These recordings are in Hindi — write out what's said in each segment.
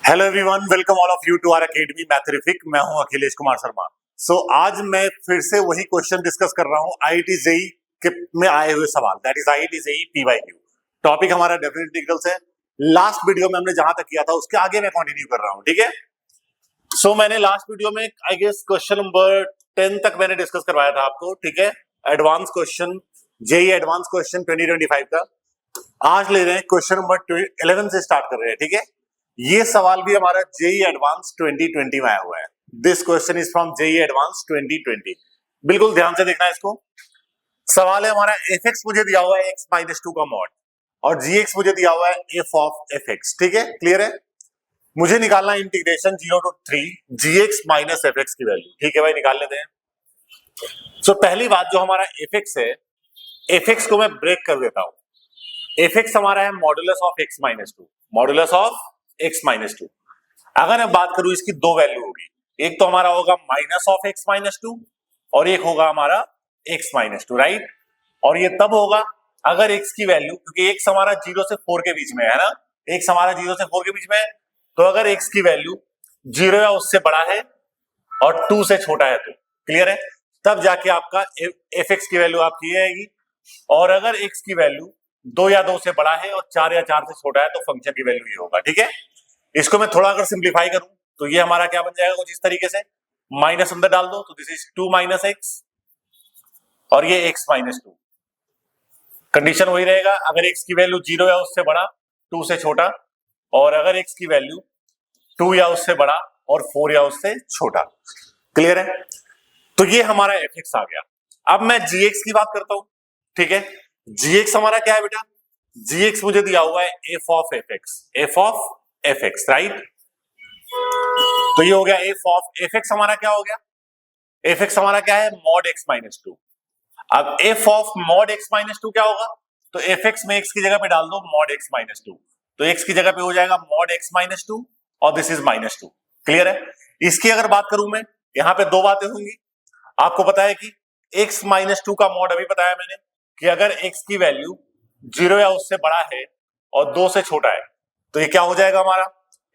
Hello everyone, welcome all of you to our academy Mathrific. मैं हूं अखिलेश कुमार शर्मा। आज मैं फिर से वही क्वेश्चन डिस्कस कर रहा हूं आईआईटी जेई के में आए हुए सवाल, that is IIT JEE PYQ. Topic हमारा डेफिनेट इंटीग्रल्स है। लास्ट वीडियो में हमने जहां तक किया था उसके आगे मैं कंटिन्यू कर रहा हूं, ठीक है। मैंने लास्ट वीडियो में आई गेस क्वेश्चन नंबर 10 तक मैंने डिस्कस करवाया था आपको, ठीक है। Advance question, JEE advance question 2025 का। आज ले रहे हैं क्वेश्चन नंबर 11 से स्टार्ट कर रहे हैं, ठीक है। ये सवाल भी हमारा जेई एडवांस 2020 में आया हुआ है। This question is from JEE advance 2020। बिल्कुल ध्यान से देखना है इसको। सवाल है हमारा एफ एक्स मुझे दिया हुआ है x-2 का मॉड, और जी एक्स मुझे दिया हुआ है एफ ऑफ एफ एक्स, ठीक है। क्लियर है। मुझे निकालना integration 0 to 3 g x minus f x की वैल्यू, ठीक है भाई, निकाल लेते हैं। पहली बात, जो हमारा एफ एक्स है, एफ एक्स को मैं ब्रेक कर देता हूं। एफ एक्स हमारा है modulus of x-2, modulus of x-2। अगर मैं बात करूं, इसकी दो वैल्यू होगी। एक तो हमारा होगा माइनस ऑफ x-2 और एक होगा हमारा x-2, राइट। और ये तब होगा अगर x की वैल्यू, क्योंकि x हमारा 0 से 4 के बीच में है ना, x हमारा 0 से 4 के बीच में है, तो अगर x की वैल्यू 0 या उससे बड़ा है और 2 से छोटा है तो क्लियर है, तब जाके आपका एफ एक्स की वैल्यू आपकी आएगी। और अगर x की वैल्यू 2 या 2 से बड़ा है और 4 या 4 से छोटा है तो फंक्शन की वैल्यू ये होगा, ठीक है। इसको मैं थोड़ा अगर सिंप्लीफाई करूं तो ये हमारा क्या बन जाएगा कुछ इस तरीके से, माइनस अंदर डाल दो तो दिस इज 2 माइनस एक्स और ये x-2। कंडीशन वही रहेगा, अगर x की वैल्यू 0 या उससे बड़ा, 2 से छोटा, और अगर x की वैल्यू 2 या उससे बड़ा और 4 या उससे छोटा। क्लियर है। तो ये हमारा एफ एक्स आ गया। अब मैं जी एक्स की बात करता हूं, ठीक है। जी एक्स हमारा क्या है बेटा, जी एक्स मुझे दिया हुआ है F of F x, F of F x, right. तो ये हो गया एफ ऑफ एफ एक्स। हमारा क्या हो गया, एफ एक्स हमारा क्या है, मॉड x-2। अब एफ ऑफ मॉड x-2 क्या होगा, तो एफ एक्स में एक्स की जगह पे डाल दो मॉड x-2, तो एक्स की जगह पे हो जाएगा मॉड x-2 और दिस इज -2। क्लियर है। इसकी अगर बात करूं मैं, यहां पे दो बातें होंगी। आपको पता है कि x-2 का मॉड अभी बताया मैंने कि अगर x की वैल्यू 0 या उससे बड़ा है और 2 से छोटा है तो ये क्या हो जाएगा हमारा,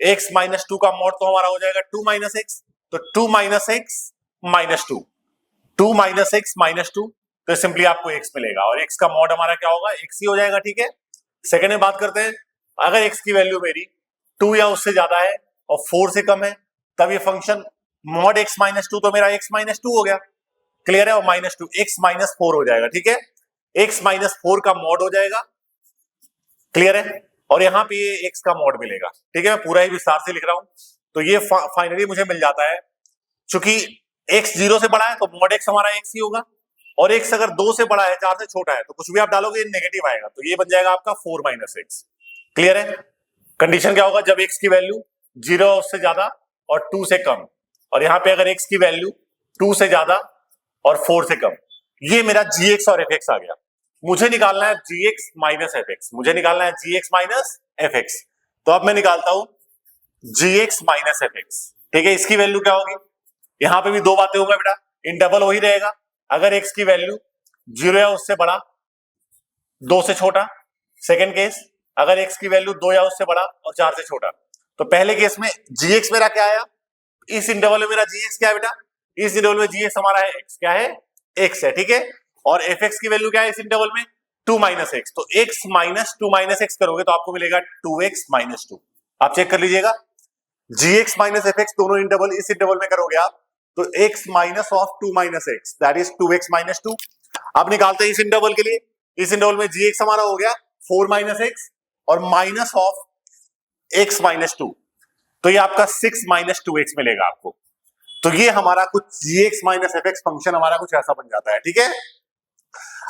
x-2 का मॉड तो हमारा हो जाएगा 2 माइनस एक्स, तो 2 minus x minus 2, 2 minus x minus 2, तो सिंपली आपको x मिलेगा और x का मॉड हमारा क्या होगा, x ही हो जाएगा, ठीक है। सेकंड में बात करते हैं, अगर x की वैल्यू मेरी 2 या उससे ज्यादा है और 4 से कम है, तब ये फंक्शन मॉड x-2 तो मेरा x-2 हो गया। क्लियर है। और -2 x-4 हो जाएगा, ठीक है। x-4 का मॉड हो जाएगा। क्लियर है। और यहां पे ये x का मॉड मिलेगा, ठीक है। मैं पूरा ही विस्तार से लिख रहा हूं, तो ये फाइनली मुझे मिल जाता है। चूंकि x 0 से बड़ा है तो मॉड x हमारा x ही होगा, और x अगर 2 से बड़ा है, 4 से छोटा है, तो कुछ भी आप डालोगे नेगेटिव आएगा, तो ये बन जाएगा आपका 4 माइनस एक्स। क्लियर है। कंडीशन क्या होगा, जब x की वैल्यू 0 उससे ज्यादा और 2 से कम, और यहां पे अगर x की वैल्यू 2 से ज्यादा और 4 से कम, ये मेरा gx और fx आ गया। मुझे निकालना है gx माइनस fx, मुझे निकालना है gx माइनस fx। तो अब मैं निकालता हूं gx माइनस fx, ठीक है। इसकी वैल्यू क्या होगी, यहां पे भी दो बातें होगा बेटा, इंटरवल वही रहेगा। अगर x की वैल्यू 0 या उससे बड़ा, 2 से छोटा, सेकंड केस अगर x की वैल्यू 2 या उससे बड़ा और 4 से छोटा, तो पहले केस में gx मेरा क्या आया, इस इंटरवल में मेरा gx क्या है बेटा, इस इंटरवल में gx हमारा है x, क्या है, x है, ठीक है। और fx की वैल्यू क्या है इस इंटरवल में, 2 माइनस एक्स, तो x माइनस 2 माइनस एक्स करोगे तो आपको मिलेगा 2x माइनस 2। आप चेक कर लीजिएगा, gx माइनस fx दोनों इंटरवल इस इंटरवल में करोगे आप तो x minus of 2 minus x that is 2x minus 2। अब निकालते हैं इस इंटरवल के लिए, इस इंटरवल में gx हमारा हो गया 4 माइनस एक्स और माइनस ऑफ x माइनस 2, तो ये आपका 6 माइनस 2x मिलेगा आपको। तो ये हमारा कुछ gx माइनस fx फंक्शन हमारा कुछ ऐसा बन जाता है, ठीक है।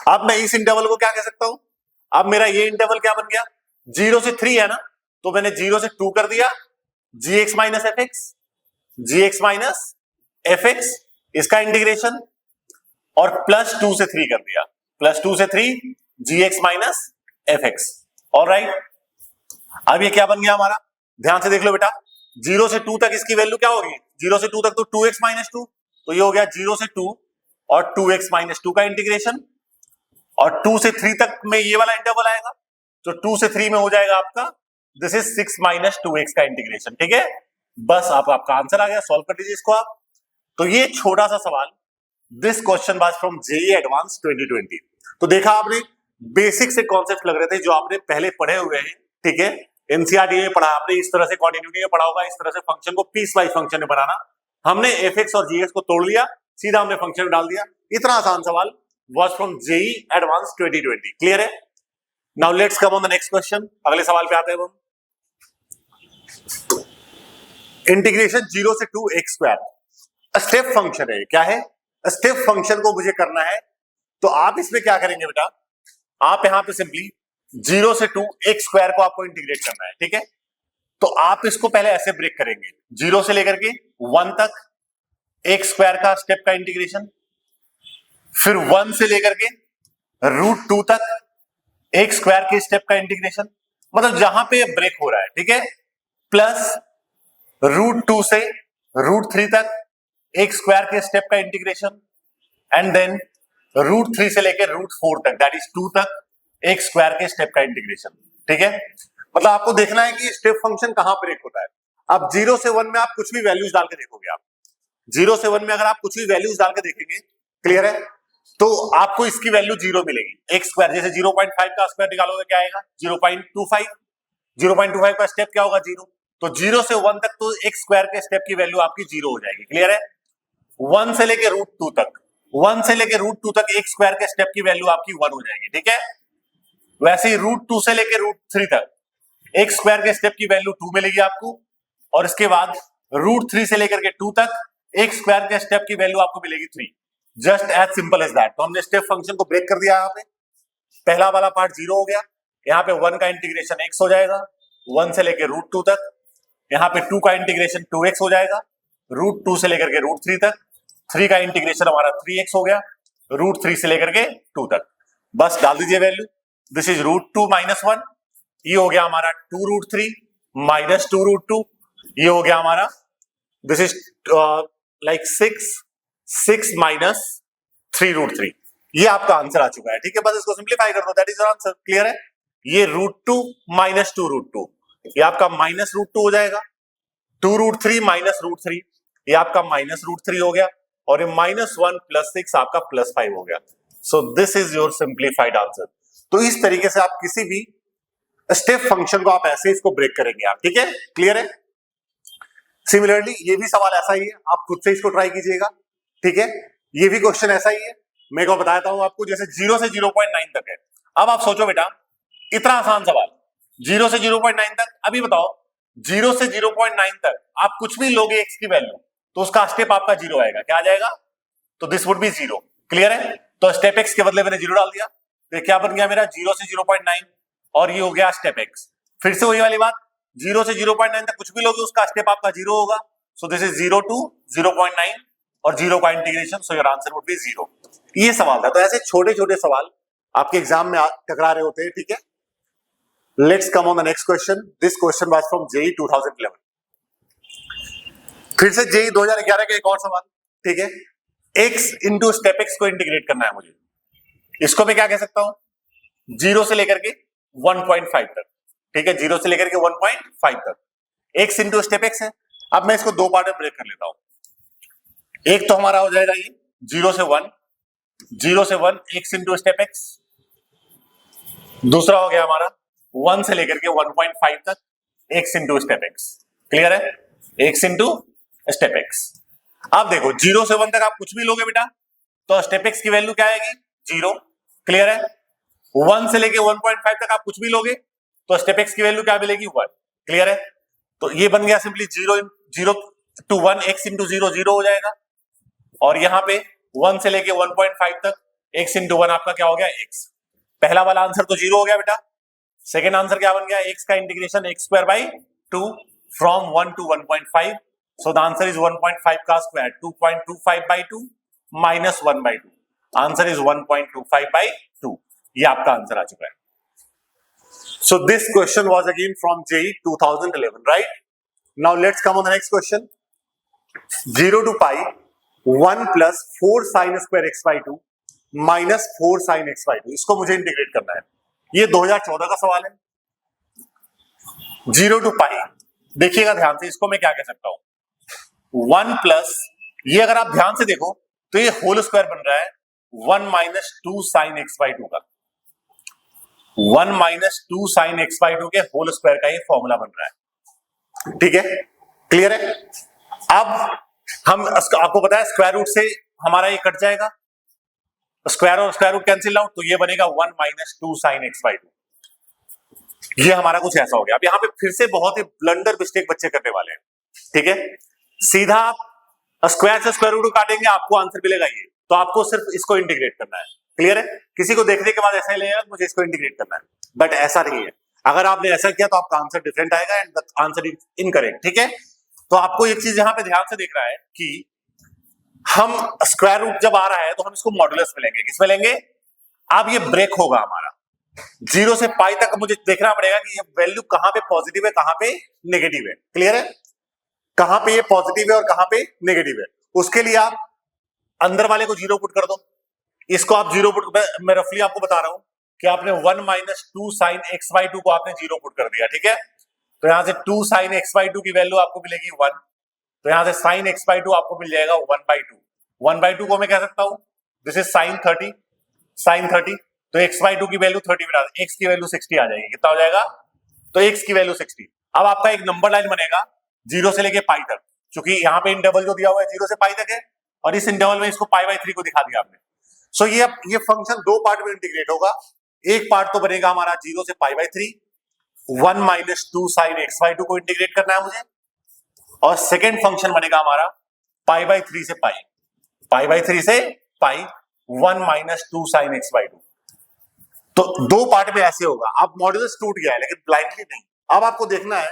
अब मैं इस इंटरवल को क्या कह सकता हूं, अब मेरा ये इंटरवल क्या बन गया, 0 से 3 है ना, तो मैंने 0 से 2 कर दिया gx minus fx, gx minus fx, इसका इंटीग्रेशन, और प्लस 2 से 3 कर दिया, प्लस 2 से 3 gx माइनस fx। ऑलराइट, अब ये क्या बन गया हमारा, ध्यान से देख लो बेटा, 0 से 2 तक इसकी वैल्यू क्या होगी, 0 से 2 तक तो 2x माइनस 2, तो ये हो गया 0 से 2 और 2x माइनस 2 का इंटीग्रेशन, और 2 से 3 तक में ये वाला इंटरवल आएगा, तो 2 से 3 में हो जाएगा आपका दिस इज 6 माइनस 2x का इंटीग्रेशन, ठीक है। बस आपका आंसर आ गया, सॉल्व कर दीजिए इसको आप। तो ये छोटा सा सवाल, this question was from JEE advance 2020। तो देखा आपने, बेसिक से कॉन्सेप्ट लग रहे थे जो आपने पहले पढ़े हुए हैं, ठीक है। एनसीईआरटी में पढ़ा आपने, इस तरह से कॉन्टिन्यूटी में पढ़ा होगा, इस तरह से फंक्शन को पीस वाइज फंक्शन में बनाना। हमने एफएक्स और जीएक्स को तोड़ लिया, सीधा हमने फंक्शन में डाल दिया। इतना आसान सवाल was from JEE advance 2020। Clear है? Now let's come on the next question. अगले सवाल पे आते हैं हम। इंटीग्रेशन 0 से 2x स्क्वायर स्टेप फंक्शन है। क्या है? स्टेप फंक्शन को मुझे करना है। तो आप इसमें क्या करेंगे बेटा, आप यहां पे सिंपली 0 से 2x स्क्वायर को आपको इंटीग्रेट करना है, ठीक है। तो आप इसको पहले ऐसे ब्रेक करेंगे, 0 से लेकर के 1 तक x स्क्वायर का स्टेप का इंटीग्रेशन, फिर 1 से लेकर के √2 तक x स्क्वायर के स्टेप का इंटीग्रेशन, मतलब जहां पे ब्रेक हो रहा है, ठीक है। प्लस √2 से √3 तक x स्क्वायर के स्टेप का इंटीग्रेशन, एंड देन √3 से लेकर √4 तक, दैट इज 2 तक x स्क्वायर के स्टेप का इंटीग्रेशन, ठीक है। मतलब आपको देखना है कि स्टेप फंक्शन कहां ब्रेक होता है। अब 0 से 1 में आप कुछ भी वैल्यूज डाल के देखोगे, आप 0 से 1 में अगर आप कुछ भी वैल्यूज डाल के देखेंगे, क्लियर है, तो आपको इसकी वैल्यू 0 मिलेगी। x स्क्वायर जैसे 0.5 का स्क्वायर निकालोगे क्या आएगा? 0.25। 0.25 का स्टेप क्या होगा? 0। तो 0 से 1 तक तो x स्क्वायर के स्टेप की वैल्यू आपकी 0 हो जाएगी, क्लियर है। 1 से लेके √2 तक, 1 से लेके √2 तक x स्क्वायर के स्टेप की वैल्यू आपकी 1 हो जाएगी, ठीक है। वैसे ही √2 से लेके √3 तक x स्क्वायर के स्टेप की वैल्यू 2 मिलेगी आपको, और इसके बाद √3 से लेकर के 2 तक x स्क्वायर के स्टेप की वैल्यू आपको मिलेगी 3। Just as simple as that. तो हमने स्टेप फंक्शन को ब्रेक कर दिया। यहाँ पे पहला वाला पार्ट 0 हो गया, यहाँ पे 1 का इंटीग्रेशन x हो जाएगा 1 से लेकर √2 तक, यहाँ पे 2 का इंटीग्रेशन 2x हो जाएगा √2 से लेकर के √3 तक, 3 का इंटीग्रेशन हमारा 3x हो गया √3 से लेकर के 2 तक। बस डाल दीजिए वैल्यू, दिस इज √2 - 1, ये हो गया हमारा 2√3 - 2√2, ये हो गया हमारा, दिस इज लाइक 6 - 3√3। ये आपका आंसर आ चुका है, ठीक है। बस इसको सिंप्लीफाई कर दो, that is your answer, clear है। ये √2 - 2√2, ये आपका -√2 हो जाएगा, 2√3 - √3, ये आपका -√3 हो गया, और ये -1 + 6 आपका +5 हो गया। So this is your simplified answer. तो इस तरीके से आप किसी भी स्टेप फंक्शन को आप ऐसे इसको ब्रेक करेंगे आप, ठीक है, क्लियर है। सिमिलरली ये भी सवाल ऐसा ही है, आप खुद से इसको ट्राई कीजिएगा, ठीक है। ये भी क्वेश्चन ऐसा ही है, मैं को बताता हूं आपको, जैसे 0 से 0.9 तक है। अब आप सोचो बेटा, इतना आसान सवाल, 0 से 0.9 तक। अभी बताओ 0 से 0.9 तक आप कुछ भी लोगे x की वैल्यू, तो उसका स्टेप आपका 0 आएगा। क्या आ जाएगा? तो दिस वुड बी 0, क्लियर है। तो स्टेप x के बदले मैंने 0 डाल दिया, तो क्या बन गया मेरा? 0 से 0.9, और ये हो गया स्टेप x। फिर से वही वाली बात, 0 से 0.9 तक कुछ भी लोगे उसका स्टेप आपका 0 होगा। सो दिस इज 0 to 0.9, और 0 का integration, so your answer would be 0। ये सवाल था। तो ऐसे छोटे छोटे सवाल आपके एग्जाम में टकरा रहे होते हैं, ठीक है। Let's come on the next question. This question was from JEE 2011। फिर से जेईई 2011 का एक और सवाल, ठीक है। x इंटू स्टेप x को इंटीग्रेट करना है मुझे। इसको मैं क्या कह सकता हूं? 0 से लेकर के 1.5 तक, ठीक है, 0 से लेकर के 1.5 तक x इंटू स्टेप x है। अब मैं इसको दो पार्ट में ब्रेक कर लेता हूं। एक तो हमारा हो जाएगा ये 0 से 1, 0 से 1 x इंटू स्टेप x। दूसरा हो गया हमारा 1 से लेकर के 1.5 तक x into step x, clear है, x इंटू स्टेप x। अब देखो 0 से 1 तक आप कुछ भी लोगे बेटा, तो स्टेप x की वैल्यू क्या आएगी? 0, क्लियर है। 1 से लेके 1.5 तक आप कुछ भी लोगे, तो स्टेप x की वैल्यू क्या मिलेगी? 1, क्लियर है। तो ये बन गया सिंपली 0 to 1 x इंटू 0 0 हो जाएगा, और यहां पे 1 से लेके 1.5 तक x इंटू 1 आपका क्या हो गया? x। पहला वाला आंसर तो 0 हो गया बेटा। सेकेंड आंसर क्या बन गया? x का integration x²/2 from 1 to 1.5। So the answer is 1.5 का स्क्वायर 2.25/2 माइनस 1/2। Answer is 1.25/2। ये आपका आंसर आ चुका है। So this question was again from JEE 2011, right? Now let's come on the next question. 0 to pi 1 plus 4 sin square x/2 minus 4 sin x/2, इसको मुझे इंटीग्रेट करना है। ये 2014 का सवाल है। 0 टू पाई, देखिएगा ध्यान से, इसको मैं क्या कह सकता हूं 1 प्लस, ये अगर आप ध्यान से देखो तो ये होल स्क्वायर बन रहा है 1 माइनस 2 साइन एक्स बाई 2 का, 1 माइनस 2 साइन एक्स बाई 2 के होल स्क्वायर का ये फॉर्मूला बन रहा है। ठीक है, क्लियर है। अब हम आपको पता है स्क्वायर रूट से हमारा ये कट जाएगा, स्क्वायर और स्क्वायर रूट कैंसिल आउट, तो ये बनेगा 1 माइनस 2 साइन एक्स बाई 2। ये हमारा कुछ ऐसा हो गया। अब यहां पे फिर से बहुत ही ब्लंडर मिस्टेक बच्चे करने वाले हैं। ठीक है, सीधा आप स्क्वायर से स्क्वायर रूट काटेंगे, आपको आंसर मिलेगा ये, तो आपको सिर्फ इसको इंटीग्रेट करना है। क्लियर है, किसी को देखने के बाद ऐसा ही लगेगा मुझे इसको इंटीग्रेट करना है, बट ऐसा नहीं है। अगर आपने ऐसा किया तो आपका आंसर डिफरेंट आएगा and the answer is incorrect. ठीक है, तो आपको एक चीज यहां पे ध्यान से देखना है कि हम स्क्वायर रूट जब आ रहा है तो हम इसको मॉडुलस में लेंगे, किसमें लेंगे। अब ये ब्रेक होगा हमारा 0 से पाई तक, मुझे देखना पड़ेगा कि ये वैल्यू कहां पे पॉजिटिव है कहां पे नेगेटिव है। क्लियर है, कहां पे ये पॉजिटिव है और कहां पे नेगेटिव है। उसके लिए आप अंदर वाले को 0 पुट कर दो, इसको आप 0 पुट, मैं रफली आपको बता रहा हूं कि आपने 1 माइनस 2 साइन एक्स बाई 2 को आपने 0 पुट कर दिया। ठीक है, तो यहां से 2 साइन एक्स बाई 2 की वैल्यू आपको मिलेगी 1, तो यहां से साइन एक्स बाई 2 आपको मिल जाएगा 1/2। 1/2 को मैं कह सकता हूं दिस इज साइन 30, साइन 30, तो x बाई 2 की वैल्यू 30 बना, x की वैल्यू 60 आ जाएगी। कितना हो जाएगा, तो x की वैल्यू 60। अब आपका एक नंबर लाइन बनेगा 0 से लेके पाई तक, क्योंकि यहाँ पे इंटरवल जो दिया हुआ है 0 से पाई तक है, और इस इंटरवल में इसको π/3 को दिखा दिया आपने। सो ये फंक्शन दो पार्ट में इंटीग्रेट होगा। एक पार्ट तो बनेगा हमारा 0 से π/3, 1 माइनस 2 साइन एक्स बाई 2 को इंटीग्रेट करना है मुझे, और सेकेंड फंक्शन बनेगा हमारा π/3 से पाई, π/3 से पाई 1 माइनस 2 साइन एक्स बाई 2। तो दो पार्ट में ऐसे होगा। अब मॉड्यूलस टूट गया है लेकिन ब्लाइंडली नहीं। अब आपको देखना है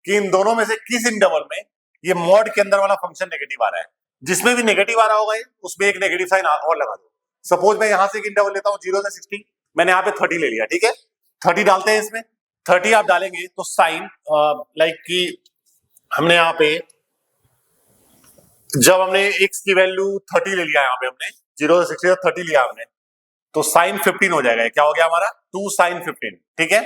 कि इन दोनों में से किस इंटरवल में ये मॉड के अंदर वाला फंक्शन नेगेटिव आ रहा है। जिसमें भी नेगेटिव आ रहा होगा ये, उसमें एक नेगेटिव साइन और लगा दो। सपोज मैं यहां से एक इंटरवल लेता हूं 0 से 60, मैंने यहाँ पे 30 ले लिया। ठीक है, 30 डालते हैं इसमें, 30 आप डालेंगे तो साइन लाइक कि हमने यहाँ पे जब हमने x की वैल्यू 30 ले लिया, यहाँ पे हमने 0 से 60 30 लिया हमने, तो साइन 15 हो जाएगा। क्या हो गया हमारा 2 साइन 15। ठीक है,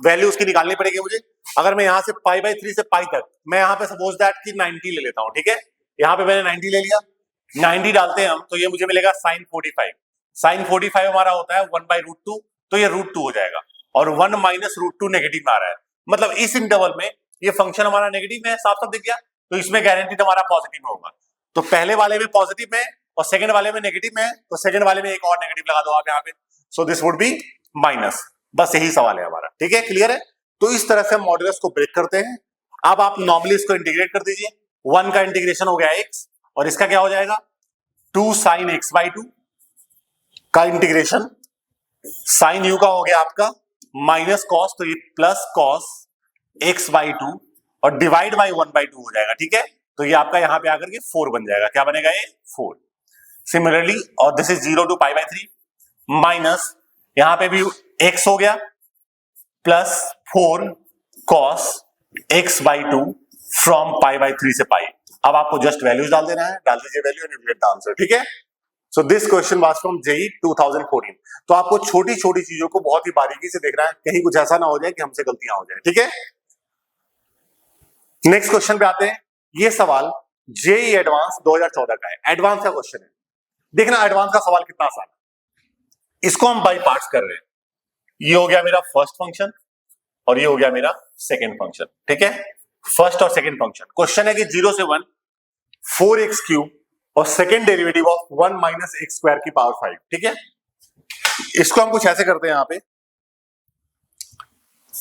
वैल्यू उसकी निकालनी पड़ेगी मुझे। अगर मैं यहां से π/3 से पाई तक, मैं यहां पे सपोज दैट कि 90 ले लेता हूं। ठीक है, यहां पे मैंने 90 ले लिया, 90 डालते हैं हम तो ये मुझे मिलेगा साइन 45। साइन 45 हमारा होता है 1/√2, तो ये √2 हो जाएगा, और 1 माइनस √2 नेगेटिव में आ रहा है। मतलब इस इंटरवल में ये फंक्शन हमारा नेगेटिव में है, साफ साफ दिख गया। तो इसमें गारंटीड हमारा पॉजिटिव में होगा। तो पहले वाले में पॉजिटिव में और सेकंड वाले में नेगेटिव में है, तो सेकंड वाले में एक और नेगेटिव लगा दो आप यहाँ पे, सो दिस वुड बी माइनस। बस यही सवाल है हमारा। ठीक है, क्लियर है। तो इस तरह से हम मॉड्यूलस को ब्रेक करते हैं। अब आप नॉर्मली इसको इंटीग्रेट कर दीजिए। 1 का इंटीग्रेशन हो गया x, और इसका क्या हो जाएगा 2 साइन एक्स बाई 2 का इंटीग्रेशन, साइन u का हो गया आपका माइनस कॉस, तो ये प्लस कॉस x बाई 2 और डिवाइड बाई 1/2 हो जाएगा। ठीक है, तो ये आपका यहां पे आकर के 4 बन जाएगा। क्या बनेगा ये 4। सिमिलरली, और दिस इज 0 टू π/3 माइनस यहां पे भी x हो गया plus 4 cos x by 2 from π/3 से पाई। अब आपको जस्ट वैल्यूज डाल देना है, डाल दीजिए value and you get the answer. ठीक है, सो this question was from JEE 2014। तो आपको छोटी छोटी चीजों को बहुत ही बारीकी से देखना है, कहीं कुछ ऐसा ना हो जाए कि हमसे गलतियां हो जाए। ठीक है, नेक्स्ट क्वेश्चन पे आते हैं। ये सवाल जेईई एडवांस 2014 का है, एडवांस का क्वेश्चन है। देखना एडवांस का सवाल कितना आसान है। इसको हम बाई पार्ट्स कर रहे हैं। ये हो गया मेरा फर्स्ट फंक्शन और ये हो गया मेरा सेकेंड फंक्शन। ठीक है, फर्स्ट और सेकेंड फंक्शन। क्वेश्चन है कि 0 से 1 4x³ और second derivative of 1 minus x² की पावर 5। ठीक है, इसको हम कुछ ऐसे करते हैं। यहां पे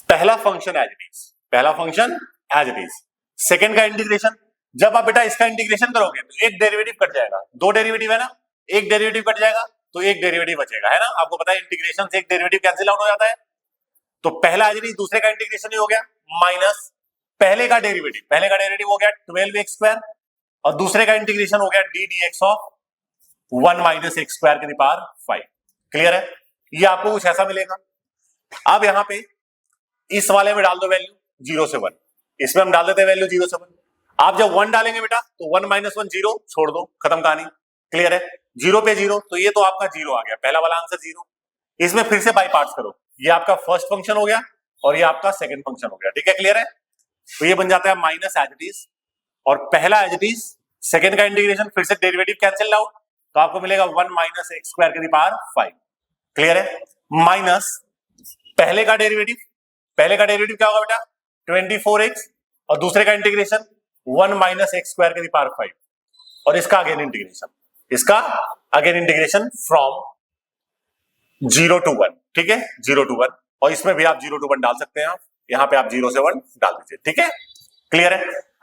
पहला फंक्शन एज इट इज, पहला function as it is. Second का इंटीग्रेशन, जब आप बेटा इसका इंटीग्रेशन करोगे तो एक डेरिवेटिव कट जाएगा, दो डेरिवेटिव है ना, एक डेरिवेटिव कट जाएगा तो एक डेरिवेटिव बचेगा, है ना। आपको पता है इंटीग्रेशन से एक डेरिवेटिव कैंसिल आउट हो जाता है। तो पहला एज इट इज, दूसरे का इंटीग्रेशन ही हो गया माइनस पहले का डेरिवेटिव हो गया 12x² और दूसरे का इंटीग्रेशन हो गया d dx of 1 minus x² की पावर 5। क्लियर है, ये आपको कुछ ऐसा मिलेगा। अब यहां पे इस वाले में डाल दो वैल्यू 0 से 1, इसमें हम डाल देते हैं वैल्यू 0 से 1। आप जब 1 डालेंगे बेटा तो 1 माइनस 1 0, छोड़ दो, खत्म कहानी। क्लियर है, 0 पे 0, तो ये तो आपका 0 आ गया, पहला वाला आंसर 0। इसमें फिर से बाई पार्ट्स करो, ये आपका फर्स्ट फंक्शन हो गया और ये आपका सेकंड फंक्शन हो गया। ठीक है, क्लियर है। तो ये बन जाता है माइनस एज इट इज, और पहला एज इट इज, सेकेंड का इंटीग्रेशन फिर से डेरिवेटिव कैंसिल आउट, तो आपको मिलेगा 1 माइनस एक्स स्क्वायर की पावर 5। क्लियर है? माइनस पहले का डेरिवेटिव क्या होगा बेटा? 24x, और दूसरे का इंटीग्रेशन 1 माइनस एक्स स्क्वायर की पावर 5, और इसका अगेन इंटीग्रेशन फ्रॉम 0 to 1। ठीक है, 0 to 1, और इसमें भी आप 0 to 1 डाल सकते हैं, यहां पे आप 0 से 1 डाल दीजिए। ठीक है, क्लियर है?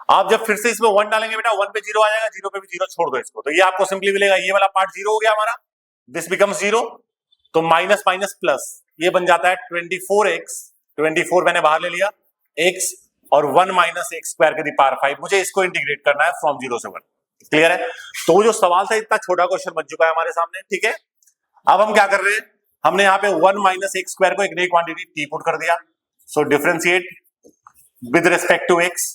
आप जब फिर से इसमें 1 डालेंगे बेटा, 1 पे 0 आ जाएगा, 0 पे भी 0 छोड़ दो इसको, तो ये आपको सिंपली मिलेगा, ये वाला पार्ट 0 हो गया हमारा, दिस बिकम्स 0, तो माइनस माइनस प्लस, ये बन जाता है 24x, 24 मैंने बाहर ले लिया, x, और 1 माइनस एक्स स्क्वायर की पावर 5, मुझे इसको इंटीग्रेट करना है फ्रॉम 0 से 1। क्लियर है? तो वो जो सवाल था, इतना छोटा क्वेश्चन बन चुका है हमारे सामने। ठीक है, अब हम क्या कर रहे हैं, हमने यहाँ पे 1 माइनस एक्स स्क्वायर को एक नई क्वांटिटी टी पुट कर दिया, so differentiate with respect to x,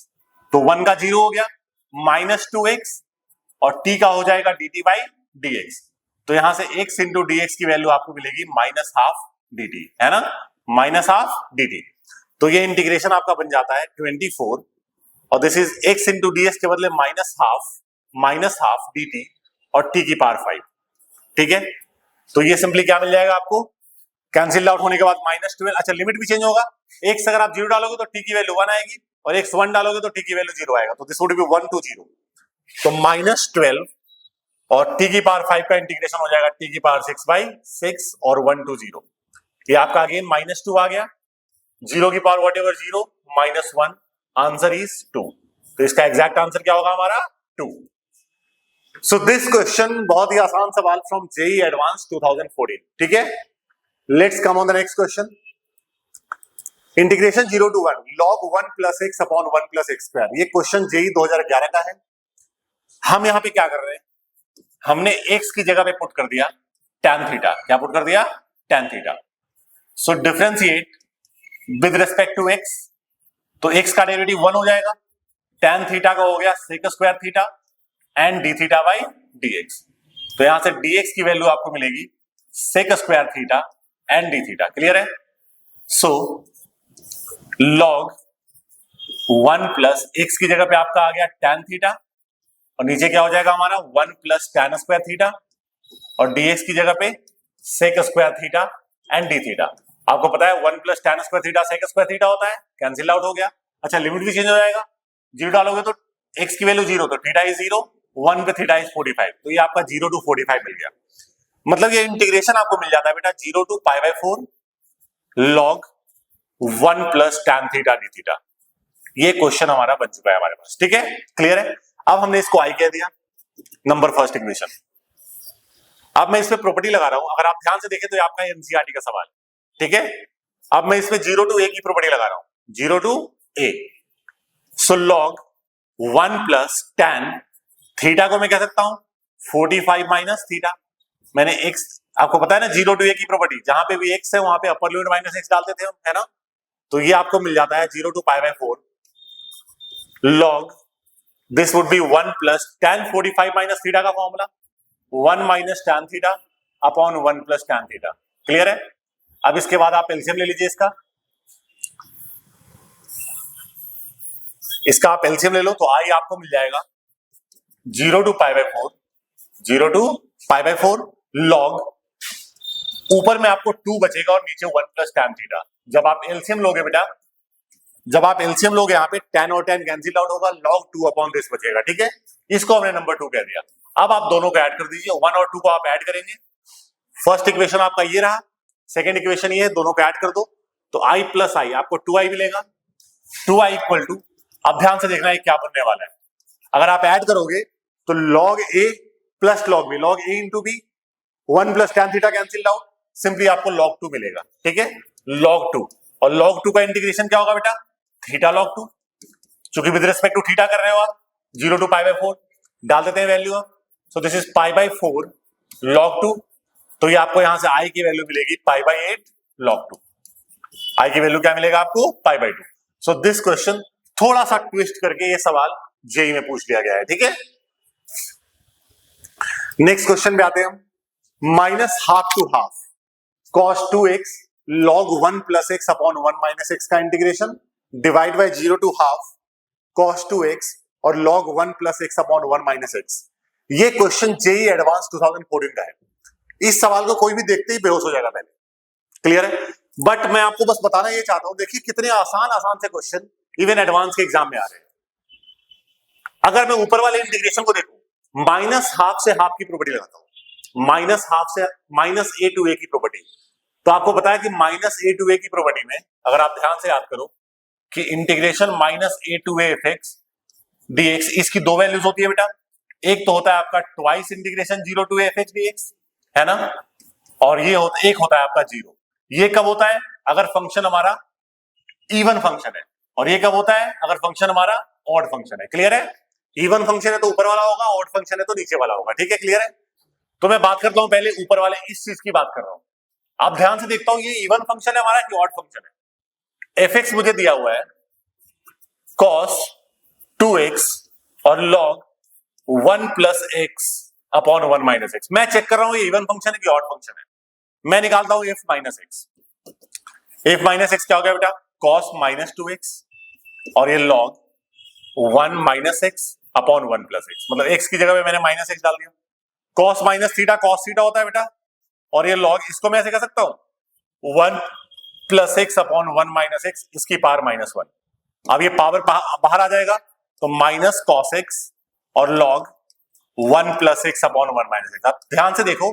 तो 1 का 0 हो गया, माइनस 2x, और t का हो जाएगा dt बाई dx, तो यहां से x इंटू dx की वैल्यू आपको मिलेगी माइनस हाफ dt, है ना, माइनस हाफ dt। तो ये इंटीग्रेशन आपका बन जाता है 24, और this is x into dx के बदले माइनस हाफ dt, और t की पावर 5। ठीक है, तो ये सिंपली क्या मिल जाएगा आपको, कैंसिल आउट होने के बाद माइनस 12, अच्छा लिमिट भी चेंज होगा, x अगर आप 0 डालोगे तो t की वैल्यू 1 आएगी, और x 1 डालोगे तो t की वैल्यू 0 आएगा, तो दिस वुड बी 1 to 0, तो माइनस 12 और t की पावर 5 का इंटीग्रेशन हो जाएगा t की पावर 6 बाई 6 और 1 to 0, ये आपका अगेन माइनस 2 आ गया, 0 की power what ever 0 minus 1, answer is 2, तो इसका एग्जैक्ट आंसर क्या होगा हमारा 2। सो दिस क्वेश्चन बहुत ही आसान सवाल फ्रॉम जेईई एडवांस 2014। ठीक है, let's come on the next question. Integration 0 to 1 log 1 plus x upon 1 plus x square, ये क्वेश्चन जेईई 2011 का है। हम यहां पे क्या कर रहे हैं, हमने x की जगह पे पुट कर दिया tan थीटा, क्या पुट कर दिया, tan theta, so differentiate with respect to x, तो x का डेरिवेटिव 1 हो जाएगा, tan थीटा का हो गया sec square theta and d theta by dx, तो यहां से dx की वैल्यू आपको मिलेगी sec square theta and d theta. Clear है? सो log 1 प्लस x की जगह पे आपका आ गया tan थीटा, और नीचे क्या हो जाएगा हमारा 1 प्लस tan स्क्वायर थीटा, और dx की जगह पे sec square theta and d theta. आपको पता है 1 plus tan square theta sec square theta होता है, कैंसिल आउट हो गया। अच्छा लिमिट भी चेंज हो जाएगा, 0 डालोगे तो x की वैल्यू 0, तो थीटा इज 0, 1 पे थीटा इज 45, तो ये आपका 0 to 45 मिल गया। मतलब ये इंटीग्रेशन आपको मिल जाता है बेटा 0 to pi by 4 log 1 plus tan theta d theta. ये क्वेश्चन हमारा बन चुका है हमारे पास। ठीक है, क्लियर है? अब हमने इसको आई कह दिया, नंबर फर्स्ट इक्वेशन। अब मैं इसमें प्रॉपर्टी लगा रहा हूं, अगर आप ध्यान से देखें तो ये आपका एनसीईआरटी का सवाल। ठीक है, अब मैं इसमें 0 to a की प्रॉपर्टी लगा रहा हूं, 0 to a, so log 1 plus tan theta को मैं कह सकता हूं 45 माइनस थीटा। मैंने x, आपको पता है ना 0 to a की प्रॉपर्टी, जहां पे भी x है वहां पे अपर लिमिट माइनस x डालते थे हम, है ना, तो ये आपको मिल जाता है 0 to pi by 4 log, this would be 1 plus tan 45 minus theta का formula 1 minus tan theta upon 1 plus tan theta. Clear है? अब इसके बाद आप एलसीएम ले लीजिए, इसका आप एलसीएम ले लो, तो आई आपको मिल जाएगा 0 to pi by 4, 0 to pi by 4 log, ऊपर में आपको 2 बचेगा और नीचे 1 प्लस tan थीटा। जब आप एलसीएम लोगे बेटा, जब आप एलसीएम लोगे यहाँ पे tan और tan कैंसिल आउट होगा, log 2 अपॉन दिस बचेगा। ठीक है, इसको हमने नंबर 2 कह दिया। अब आप दोनों को ऐड कर दीजिए, 1 और 2 को आप ऐड करेंगे, फर्स्ट इक्वेशन आपका ये रहा, सेकेंड इक्वेशन ये है, दोनों को ऐड कर दो, तो i प्लस आई आपको 2i मिलेगा, 2i इक्वल टू, अब ध्यान से देखना है क्या बनने वाला है, अगर आप ऐड करोगे तो log a plus log b, log a into b, 1 plus tan theta cancel out, simply आपको log 2 मिलेगा। ठीक है, log 2, और log 2 का इंटीग्रेशन क्या होगा बेटा, थीटा log 2, चूंकि विद रिस्पेक्ट टू थीटा कर रहे हो आप, 0 to पाई बाय 4 डाल देते हैं value, so this is pi by 4 log 2, तो ये आपको यहां से i की वैल्यू मिलेगी पाई बाय 8 log 2, i की वैल्यू क्या मिलेगा आपको, pi by 2। So this question थोड़ा सा ट्विस्ट करके ये सवाल जेईई में पूछ लिया गया है। ठीक है, नेक्स्ट क्वेश्चन पे आते हैं हम, minus half to half cos 2x log 1 plus x upon 1 minus x का integration, divide by 0 to half cos 2x और log 1 plus x upon 1 minus x। ये क्वेश्चन जेई एडवांस 2014 का है। इस सवाल को कोई भी देखते ही बेहोश हो जाएगा पहले। क्लियर है? बट मैं आपको बस बताना ये चाहता हूं, देखिए कितने आसान आसान से क्वेश्चन इवन एडवांस के एग्जाम में आ रहे हैं। अगर मैं ऊपर वाले इंटीग्रेशन को देखूं, माइनस हाफ से हाफ की प्रॉपर्टी लगाता हूं, माइनस हाफ से माइनस ए टू ए की प्रॉपर्टी, तो आपको पता है कि माइनस ए टू ए की प्रॉपर्टी में अगर आप ध्यान से याद करो कि integration minus a to a f x d x, इसकी दो वैल्यूज होती है बेटा। एक तो होता है आपका twice integration 0 to f x d x, है ना, और ये एक होता है आपका 0। ये कब होता है? अगर फंक्शन हमारा इवन फंक्शन है, और ये कब होता है? अगर फंक्शन हमारा ऑड फंक्शन है। क्लियर है? इवन फंक्शन है तो ऊपर वाला होगा, ऑड फंक्शन है तो नीचे वाला होगा। ठीक है, क्लियर है? तो मैं बात करता हूं पहले ऊपर वाले इस चीज की बात कर रहा हूं। आप ध्यान से देखता हूं ये इवन फंक्शन है हमारा कि ऑड फंक्शन है। एफ एक्स मुझे दिया हुआ है cos 2x और log 1 plus x upon 1 minus x. मैं चेक कर रहा हूं ये इवन फंक्शन है कि ऑड फंक्शन है। मैं निकालता हूं F minus x. F minus x क्या हो गया बेटा? cos माइनस 2x और ये log 1 minus x upon 1 plus x, मतलब एक्स की जगह पे मैंने माइनस एक्स डाल दिया। cos minus theta cos theta होता है बेटा, और ये log, इसको मैं ऐसे कह सकता हूं 1 plus x upon 1 minus x, इसकी पावर माइनस 1। अब ये पावर बाहर आ जाएगा तो माइनस कॉस एक्स और log 1 plus x upon 1 minus x. आप ध्यान से देखो,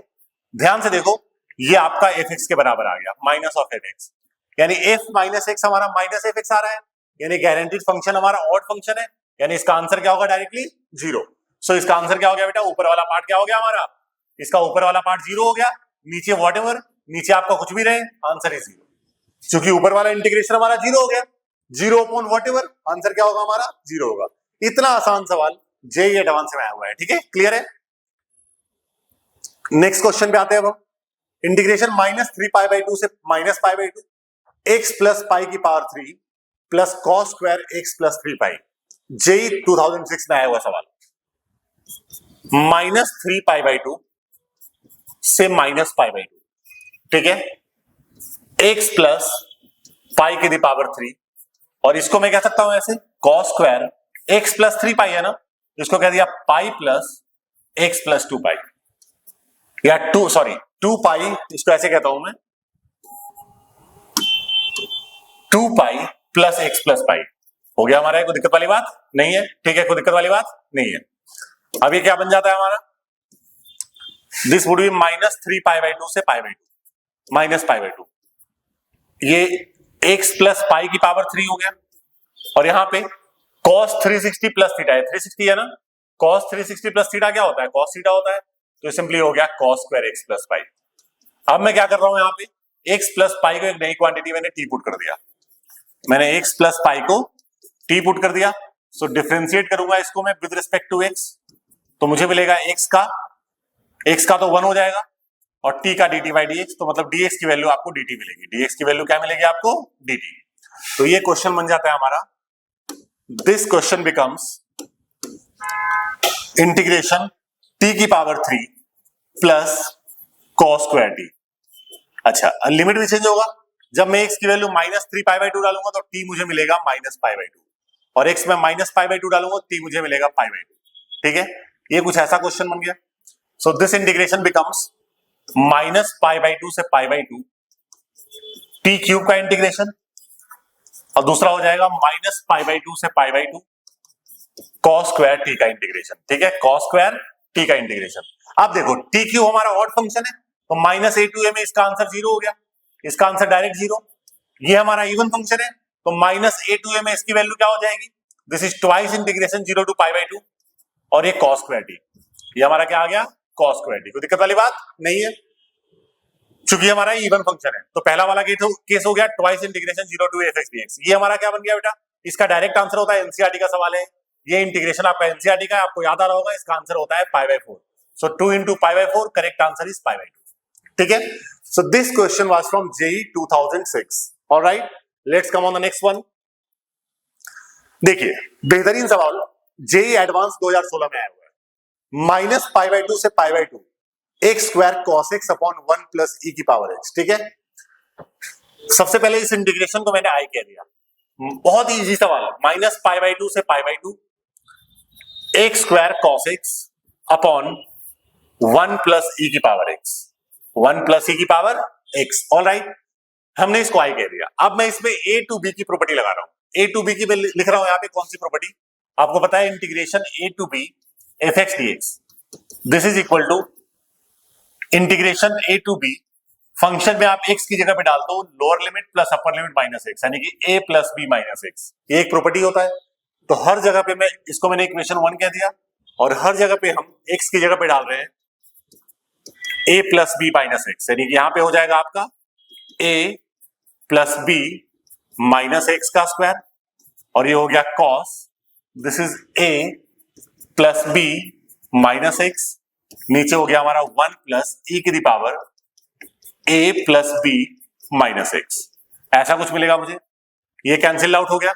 ध्यान से देखो, ये आपका एफ एक्स के बराबर आ गया, माइनस ऑफ एफ एक्स। यानी एफ माइनस एक्स हमारा माइनस एफ एक्स आ रहा है, यानी गारंटीड फंक्शन हमारा ऑड फंक्शन है, यानी इसका आंसर क्या होगा? डायरेक्टली 0। सो इसका आंसर क्या हो गया बेटा? ऊपर वाला पार्ट क्या हो गया हमारा? इसका ऊपर वाला पार्ट 0 हो गया, नीचे वॉटएवर, नीचे आपका कुछ भी रहे, आंसर इज 0। क्योंकि ऊपर वाला इंटीग्रेशन हमारा 0 हो गया, 0 अपॉन वॉटएवर, आंसर क्या होगा हमारा? 0 होगा। इतना आसान सवाल जेईई एडवांस में आया हुआ है। ठीक है, क्लियर है? नेक्स्ट क्वेश्चन पे आते हैं हम। इंटीग्रेशन माइनस 3 पाई बाई 2 से minus pi by 2 x plus pi की power 3 plus cos square x plus 3 pi. JEE 2006 में आया हुआ सवाल। माइनस 3 पाई बाई 2 से माइनस पाई बाई 2, ठीक है, एक्स प्लस पाई की पावर 3, और इसको मैं कह सकता हूं ऐसे कॉस स्क्वायर एक्स प्लस 3 पाई है ना, इसको कह दिया पाई प्लस एक्स प्लस 2 पाई, या 2 पाई, इसको ऐसे कहता हूं मैं 2 पाई प्लस एक्स प्लस पाई। हो गया हमारा, कोई दिक्कत वाली बात नहीं है? ठीक है, कोई दिक्कत वाली बात नहीं है। अब ये क्या बन जाता है हमारा? This would B minus 3 pi by 2 से pi by 2, minus pi by 2, ये एक्स प्लस पाई की पावर 3 हो गया, और यहां पे cos 360 प्लस थीटा है, 360 है ना, cos 360 प्लस थीटा क्या होता है? cos थीटा होता है, तो सिंपली हो गया cos स्क्वायर एक्स प्लस पाई। अब मैं क्या कर रहा हूं यहाँ पे? एक्स प्लस पाई को एक नई क्वांटिटी मैंने टी पुट कर दिया, मैंने एक्स प्लस पाई को टी पुट कर दिया। सो डिफरेंशिएट करूंगा इसको मैं विद रिस्पेक्ट टू एक्स, तो मुझे मिलेगा एक्स का तो 1 हो जाएगा, और टी का dt बाई dx, तो मतलब dx की वैल्यू आपको dt मिलेगी। dx की वैल्यू क्या मिलेगी आपको? dt। तो ये क्वेश्चन बन जाता है हमारा, this question becomes integration t की power 3 plus cos square t। अच्छा, लिमिट भी चेंज होगा, जब मैं x की वैल्यू माइनस 3 पाई बाई 2 डालूंगा तो t मुझे मिलेगा माइनस पाई बाई 2, और x में माइनस पाई बाई 2 डालूंगा t मुझे मिलेगा पाई बाई 2। ठीक है, ये कुछ ऐसा क्वेश्चन बन गया। So this integration becomes minus pi by 2 से पाई बाई 2 टी क्यूब का इंटीग्रेशन, और दूसरा हो जाएगा माइनस पाई बाई 2 से pi by 2 cos square T का इंटीग्रेशन। ठीक है, कॉस स्क्वायर टी का इंटीग्रेशन। अब देखो टी क्यूब हमारा ऑड फंक्शन है, तो माइनस ए टू ए में इसका आंसर 0 हो गया, इसका आंसर डायरेक्ट 0। ये हमारा इवन फंक्शन है, तो माइनस ए टू ए में इसकी वैल्यू क्या हो जाएगी? This is twice integration 0 to pi by 2, और ये कॉस स्क्वायर टी, ये हमारा क्या आ गया? Cos square T. कोई दिक्कत वाली बात नहीं है, क्योंकि हमारा इवन फंक्शन है। तो पहला वाला केस हो गया twice integration 0 to f x dx. ये हमारा क्या बन गया बेटा? इसका डायरेक्ट आंसर होता है, एनसीईआरटी का सवाल है, ये इंटीग्रेशन आपका एनसीईआरटी का है, आपको याद आ रहा होगा, इसका आंसर होता है pi by 4। So 2 into pi by 4, correct answer is pi by 2। ठीक है, सो this question was from JEE 2006। Alright, let's come on the next one. देखिए बेहतरीन सवाल जेईई एडवांस 2016 में आया हुआ है। माइनस पाई बाई 2 से pi by 2 x square cos x upon 1 plus e की पावर एक्स। ठीक है, सबसे पहले इस इंटीग्रेशन को मैंने आई कह दिया, बहुत ही इजी सवाल है। माइनस पाई बाई टू से pi by two x square cos x upon 1 plus e की पावर एक्स, 1 प्लस ई की पावर एक्स। ऑल राइट, हमने इसको आई कह दिया। अब मैं इसमें ए टू बी की प्रॉपर्टी लगा रहा हूं। ए टू बी की मैं लिख रहा हूं यहां पे कौन सी प्रॉपर्टी, आपको पता है integration a to b f x d x, this is equal to integration a to b, function में आप एक्स की जगह पे डाल दो lower limit plus upper limit minus x, यानी कि a plus b minus x. ये एक प्रॉपर्टी होता है। तो हर जगह पे मैं इसको मैंने इक्वेशन 1 कह दिया और हर जगह पे हम एक्स की जगह पे डाल रहे हैं a plus b minus x, यानी कि यहां पे हो जाएगा आपका a plus b minus x का स्क्वायर और ये हो गया cos, this is a plus b minus x, नीचे हो गया हमारा 1 प्लस ई की power a plus b minus x, ऐसा कुछ मिलेगा मुझे। ये कैंसिल आउट हो गया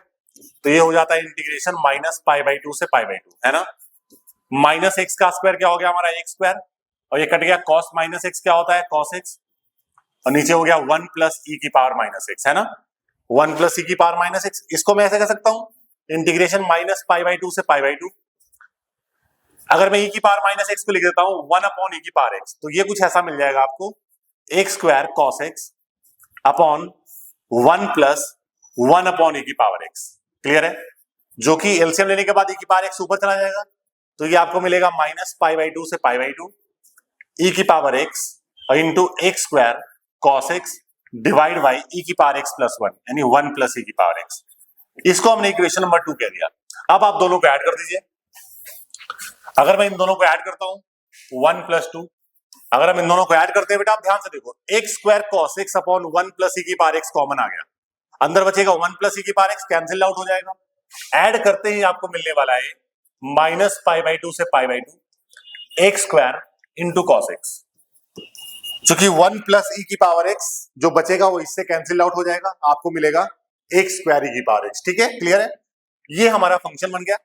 तो ये हो जाता है integration minus pi by two से पाई बाई टू, है ना। माइनस एक्स का स्क्वायर क्या हो गया हमारा एक्स स्क्वायर और ये कट गया कॉस माइनस एक्स क्या होता है कॉस एक्स और नीचे हो गया 1 प्लस ई की पावर माइनस एक्स, है ना। 1 प्लस ई की पावर माइनस एक्स, इसको मैं ऐसे कर सकता हूं integration minus pi by two से पाई बाई टू। अगर मैं ई की पावर माइनस एक्स को लिख देता हूं 1 अपॉन ई की पावर एक्स, तो ये कुछ ऐसा मिल जाएगा आपको x square cos x upon 1 plus 1 upon e की पावर एक्स। क्लियर है, जो कि एलसीएम लेने के बाद ई की पावर एक्स ऊपर चला जाएगा तो ये आपको मिलेगा माइनस पाई बाई टू से पाई बाई टू ई की पावर एक्स और into x square cos x divide by e की पावर एक्स प्लस 1, यानी 1 प्लस ई की पावर एक्स। इसको हमने इक्वेशन नंबर 2 कह दिया। अब आप दोनों को ऐड कर दीजिए। अगर मैं इन दोनों को ऐड करता हूं 1 प्लस 2, अगर हम इन दोनों को ऐड करते हैं बेटा आप ध्यान से देखो, x square cos x upon 1 plus e की पावर एक्स कॉमन आ गया, अंदर बचेगा 1 प्लस ई की पावर एक्स, कैंसिल आउट हो जाएगा। ऐड करते ही आपको मिलने वाला है माइनस पाई बाई टू से pi by two x square into cos x, चूंकि 1 प्लस ई की पावर एक्स जो बचेगा वो इससे कैंसिल आउट हो जाएगा, आपको मिलेगा एक्स स्क्वायर ई की पावर एक्स। ठीक है, क्लियर है, ये हमारा फंक्शन बन गया।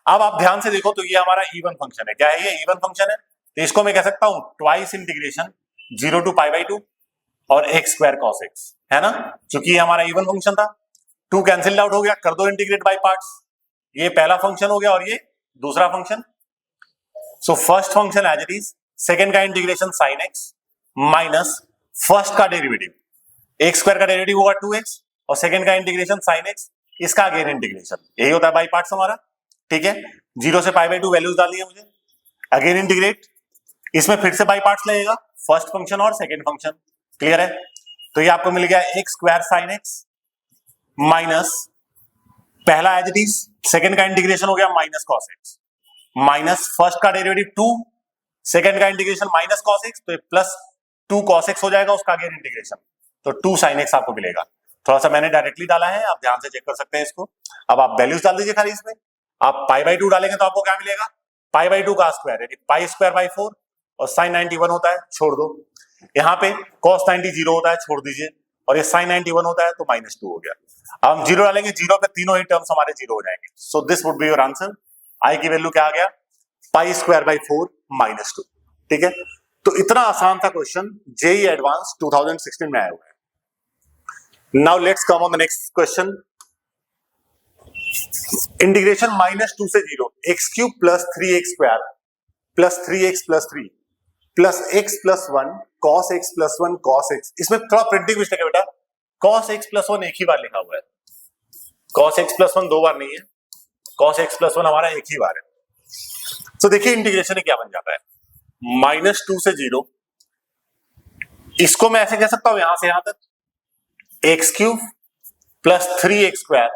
अब आप ध्यान से देखो तो ये हमारा इवन फंक्शन है। क्या है ये, इवन फंक्शन है। तो इसको मैं कह सकता हूं twice integration 0 to pi by two और एक्स स्क्वायर कॉस एक्स, है ना, क्योंकि ये हमारा इवन फंक्शन था। 2 कैंसिल आउट हो गया, कर दो इंटीग्रेट बाय पार्ट्स। ये पहला फंक्शन हो गया और ये दूसरा function. So first function as it is, second का integration sine x minus first का डेरिवेटिव एक्स स्क्वायर का डेरिवेटिव होगा 2x और सेकंड का इंटीग्रेशन साइन एक्स, इसका अगेन इंटीग्रेशन, यही होता है बाई पार्ट्स हमारा। ठीक है, 0 से पाई बाई टू वैल्यूज डालनी है मुझे, अगेन इंटीग्रेट, इसमें फिर से बाई पार्ट्स लगेगा फर्स्ट फंक्शन और सेकंड फंक्शन। क्लियर है, तो ये आपको मिल गया x square sine x minus पहला एज इट इज, सेकंड का इंटीग्रेशन हो गया minus cos x minus first का डेरिवेटिव 2, सेकंड का इंटीग्रेशन माइनस कॉस एक्स, तो प्लस 2 cos x हो जाएगा, उसका अगेन इंटीग्रेशन, तो 2 sin x आपको मिलेगा। थोड़ा सा मैंने डायरेक्टली डाला है, आप ध्यान से चेक कर सकते हैं इसको। अब आप वैल्यूज डाल दीजिए खाली इसमें, आप पाई बाई टू डालेंगे तो आपको क्या मिलेगा, पाई बाई टू का स्क्वायर यानी पाई स्क्वायर बाई 4 और साइन 91 होता है, छोड़ दो। यहाँ पे cos 90 0 होता है, छोड़ दीजिए, और ये साइन 91 होता है तो -2 हो गया। अब हम 0 डालेंगे, 0 पे तीनों ही टर्म्स हमारे 0 हो जाएंगे। So this would be your answer. I की वैल्यू क्या आ गया, पाई स्क्वायर बाई 4 -2। ठीक है, तो इतना आसान था क्वेश्चन, जेई एडवांस 2016 में आया हुआ है। Now let's come on the next question. Integration -2 से 0 x cube plus 3x square plus 3x plus 3 plus x plus 1 cos x plus 1 cos x। इसमें थोड़ा प्रिंटिंग मिस्टेक है बेटा, cos x प्लस 1 एक ही बार लिखा हुआ है, cos x प्लस 1 2 बार नहीं है, cos x प्लस 1 हमारा एक ही बार है। तो देखिए इंटीग्रेशन क्या बन जाता है, -2 से 0, इसको मैं ऐसे कह सकता हूं यहां से यहां तक x cube plus 3x square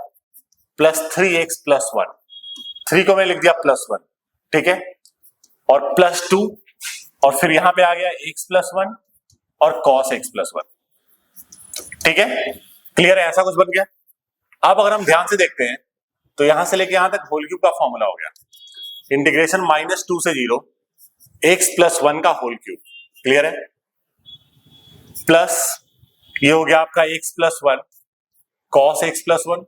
plus 3x plus 1, 3 को मैं लिख दिया प्लस 1, ठीक है, और प्लस 2 और फिर यहां पे आ गया x प्लस 1 और cos x प्लस 1। ठीक है, क्लियर है, ऐसा कुछ बन गया। अब अगर हम ध्यान से देखते हैं तो यहां से लेके यहां तक होल क्यूब का फॉर्मूला हो गया, इंटीग्रेशन -2 से 0 x प्लस 1 का होल क्यूब। क्लियर है, प्लस ये हो गया आपका x plus 1 cos x plus 1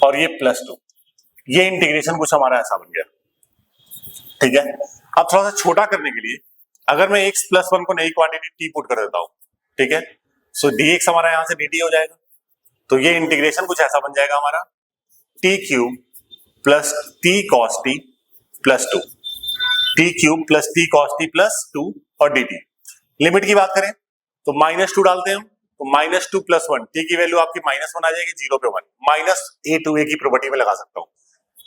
और ये प्लस 2, ये इंटीग्रेशन कुछ हमारा ऐसा बन गया। ठीक है, अब थोड़ा सा छोटा करने के लिए अगर मैं x प्लस 1 को नई क्वांटिटी t पुट कर देता हूं, ठीक है, सो dx हमारा यहां से dt हो जाएगा, तो ये इंटीग्रेशन कुछ ऐसा बन जाएगा हमारा T cube plus T cos T plus 2, T cube plus T cos T plus 2 और डी टी। लिमिट की बात करें तो -2 डालते हैं हम, तो -2 प्लस 1, टी की वैल्यू आपकी -1 आ जाएगी, 0 पे 1, माइनस ए टू ए की प्रॉपर्टी में लगा सकता हूं।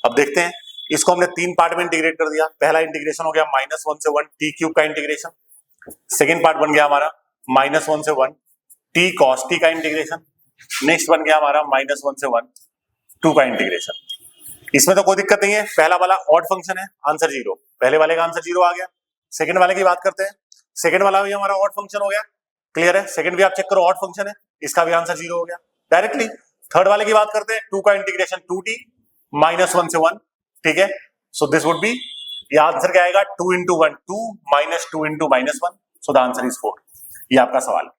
अब देखते हैं, इसको हमने 3 पार्ट में इंटीग्रेट कर दिया। पहला इंटीग्रेशन हो गया -1 से 1 टी क्यूब का इंटीग्रेशन, सेकेंड पार्ट बन गया हमारा -1 से 1 टी कॉस टी का इंटीग्रेशन, नेक्स्ट बन गया हमारा -1 से 1 2 का इंटीग्रेशन। इसमें तो कोई दिक्कत नहीं है, पहला वाला ऑड फंक्शन है, आंसर 0, पहले वाले का आंसर 0 आ गया। सेकंड वाले की बात करते हैं, सेकंड वाला भी हमारा ऑड फंक्शन हो गया, क्लियर है, सेकंड भी आप चेक करो ऑड फंक्शन है, इसका भी आंसर 0 हो गया डायरेक्टली। थर्ड वाले की बात करते हैं, 2 का इंटीग्रेशन 2t -1 से 1, ठीक है, सो दिस वुड बी, ये आंसर क्या आएगा 2 into 1 2 -2 into -1, so the answer is 4। ये आपका सवाल,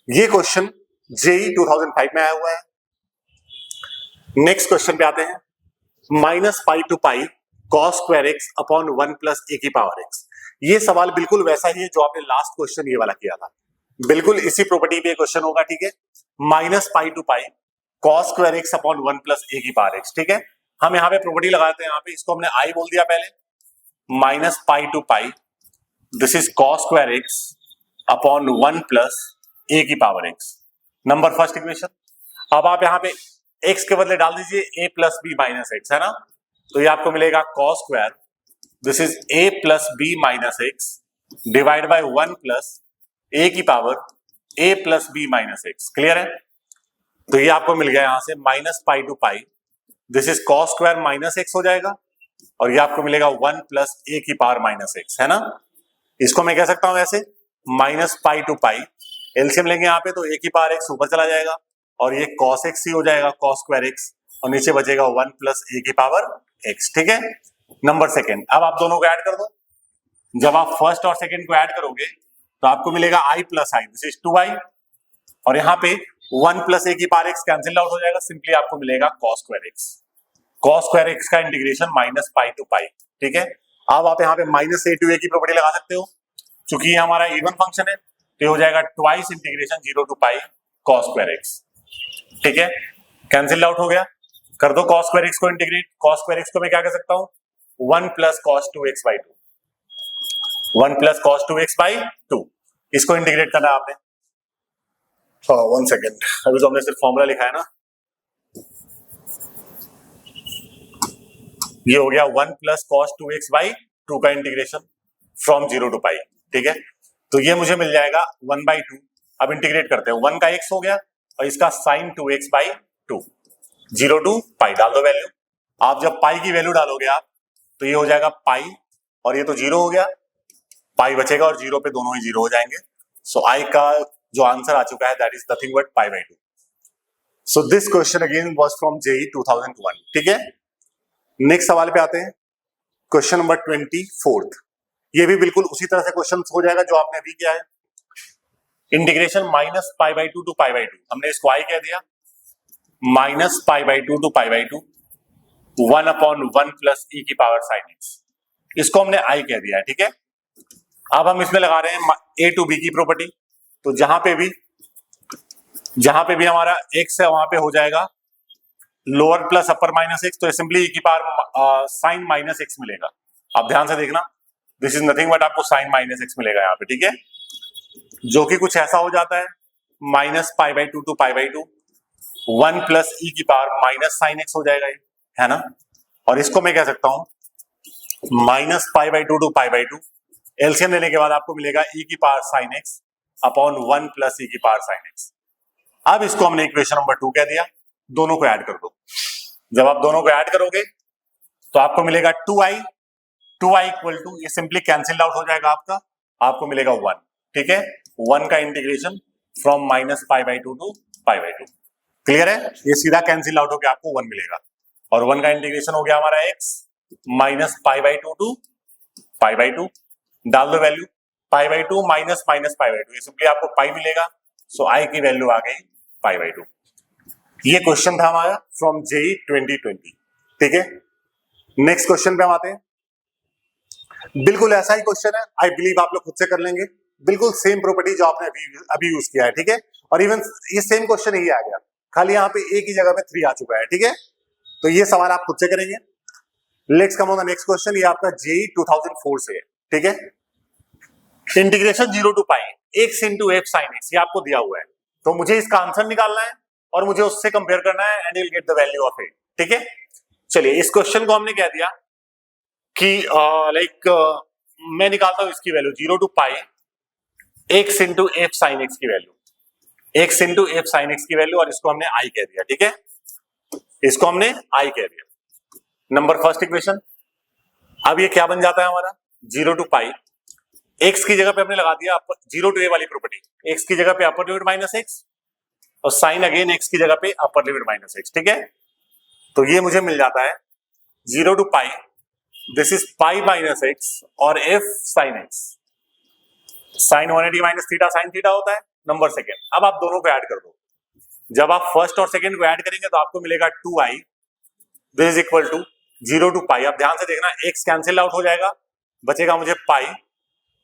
ये क्वेश्चन जेई 2005 में आया हुआ है। नेक्स्ट क्वेश्चन पे आते हैं, -पाई to pi cos square x upon 1 plus a की पावर x। ये सवाल बिल्कुल वैसा ही है जो आपने लास्ट क्वेश्चन ये वाला किया था, बिल्कुल इसी प्रॉपर्टी पे क्वेश्चन होगा, ठीक है, -पाई to pi cos square x upon 1 plus a की पावर x, ठीक है। हम यहाँ पे प्रॉपर्टी लगाते हैं, यहाँ पे इसको हमने i बोल दिया पहले, -पाई to pi this is cos square x upon 1 plus a की power x, number first equation. अब आप यहाँ पे x के बदले डाल दीजिए a plus b minus x, है ना, तो ये आपको मिलेगा cos square this is a plus b minus x divide by 1 plus a की power a plus b minus x, clear है। तो ये आपको मिल गया यहां से -पाई to pi this is cos square minus x हो जाएगा, और ये आपको मिलेगा 1 प्लस a की पावर माइनस एक्स, है ना। इसको मैं कह सकता हूं ऐसे, -पाई टू पाई, एलसीएम लेंगे यहाँ पे तो a की पावर x ऊपर चला जाएगा, और ये cos x ही हो जाएगा cos स्क्वायर x, और नीचे बचेगा 1 प्लस a की पावर x, ठीक है। नंबर सेकेंड, अब आप दोनों को ऐड कर दो, जब आप फर्स्ट और सेकेंड को ऐड करोगे तो आपको मिलेगा i plus I this is 2i, और यहाँ पे 1 प्लस a की पावर x कैंसिल आउट हो जाएगा, सिंपली आपको मिलेगा cos square x। cos square x का इंटीग्रेशन -पाई टू पाई, ठीक है। अब आप यहाँ पे -a टू a की प्रॉपर्टी लगा सकते हो, चूंकि ये हमारा इवन फंक्शन है तो ये हो जाएगा twice integration 0 to pi cos square x, ठीक है, कैंसिल आउट हो गया। कर दो cos स्क्वायर x को इंटीग्रेट, cos स्क्वायर x को मैं क्या कह सकता हूं 1 plus cos 2x by 2, 1 plus cos 2x by 2, इसको इंटीग्रेट करना है आपने। वन सेकेंड, अभी तो हमने सिर्फ फॉर्मूला लिखा है ना, ये हो गया 1 प्लस cos 2x बाई 2 का इंटीग्रेशन फ्रॉम 0 टू पाई, ठीक है, तो ये मुझे मिल जाएगा 1/2। अब इंटीग्रेट करते हैं, 1 का x हो गया और इसका sin 2x बाई 2, 0 टू पाई डाल दो वैल्यू। आप जब पाई की वैल्यू डालोगे आप तो ये हो जाएगा पाई, और ये तो 0 हो गया, पाई बचेगा और 0 पे दोनों ही 0 हो जाएंगे, सो आई का जो आंसर आ चुका है that is nothing but pi by two. So this question again was from JEE 2001, ठीक है। नेक्स्ट सवाल पे आते हैं, क्वेश्चन नंबर 24, ये भी बिल्कुल उसी तरह से क्वेश्चन हो जाएगा जो आपने अभी किया है। इंटीग्रेशन -पाई/2 टू पाई/2, हमने इसको आई कह दिया, -पाई/2 टू पाई/2 1 अपॉन 1 प्लस e की पावर sin x, इसको हमने आई कह दिया है, ठीक है। अब हम इसमें लगा रहे हैं a टू b की प्रॉपर्टी, तो जहां पे भी हमारा x है वहां पे हो जाएगा लोअर प्लस अपर माइनस x, तो सिंपली e की पावर साइन माइनस x मिलेगा। आप ध्यान से देखना, दिस इज नथिंग बट आपको साइन माइनस x मिलेगा यहाँ पे, ठीक है, जो कि कुछ ऐसा हो जाता है -पाई/2 टू पाई/2 1 प्लस e की पावर माइनस साइन x हो जाएगा, है ना। और इसको मैं कह सकता हूं -पाई/2 टू पाई/2, एलसीएम लेने के बाद आपको मिलेगा e की power sine x upon 1 plus e की पावर साइन x। अब इसको हमने इक्वेशन नंबर 2 कह दिया, दोनों को ऐड कर दो, जब आप दोनों को ऐड करोगे तो आपको मिलेगा 2i इक्वल टू, ये सिंपली कैंसिल आउट हो जाएगा आपको मिलेगा 1, ठीक है, 1 का इंटीग्रेशन फ्रॉम -पाई/2 टू पाई/2, क्लियर है, ये सीधा कैंसिल आउट होकर आपको 1 मिलेगा, और 1 का इंटीग्रेशन हो गया हमारा x -पाई/2 टू पाई/2, डाल दो वैल्यू, पाई/2 माइनस पाई/2, ये सिंपली आपको पाई मिलेगा, सो i की वैल्यू आ गई पाई/2। ये क्वेश्चन था हमारा फ्रॉम जेई 2020, ठीक है। नेक्स्ट क्वेश्चन पे हम आते हैं, बिल्कुल ऐसा ही क्वेश्चन है, आई बिलीव आप लोग खुद से कर लेंगे, बिल्कुल सेम प्रॉपर्टी जो आपने अभी यूज किया है, ठीक है, और इवन ये सेम क्वेश्चन ही आ गया, खाली यहाँ पे ए की जगह पे 3 आ चुका है, ठीक है। तो ये सवाल आप खुद से करेंगे। Let's come on the next question, ये आपका जेई 2004 से है, ठीक है। Integration 0 to pi x into f sine x, ये आपको दिया हुआ है, तो मुझे इसका आंसर निकालना है और मुझे उससे कंपेयर करना है and you will get the value of it, ठीक है। चलिए, इस क्वेश्चन को हमने कह दिया कि मैं निकालता हूं इसकी value 0 to pi x into f sine x की value, x into f sine x की वैल्यू, और इसको हमने i कह दिया, ठीक है। इसको हमने i कह दिया। Number first equation. अब ये क्या बन जाता है हमारा 0 टू पाई, x की जगह पे हमने लगा दिया 0 टू a वाली प्रॉपर्टी, x की जगह पे अपर लिमिट माइनस x और साइन अगेन x की जगह पे अपर लिमिट माइनस x, ठीक है। तो ये मुझे मिल जाता है 0 to pi, this is pi minus x और f sine x, sine 180 minus theta sine theta होता है। नंबर सेकेंड, अब आप दोनों को ऐड कर दो। जब आप फर्स्ट और सेकेंड को ऐड करेंगे तो आपको मिलेगा 2i, this is equal to 0 to pi. अब ध्यान से देखना, x कैंसिल आउट हो जाएगा, बचेगा मुझे पाई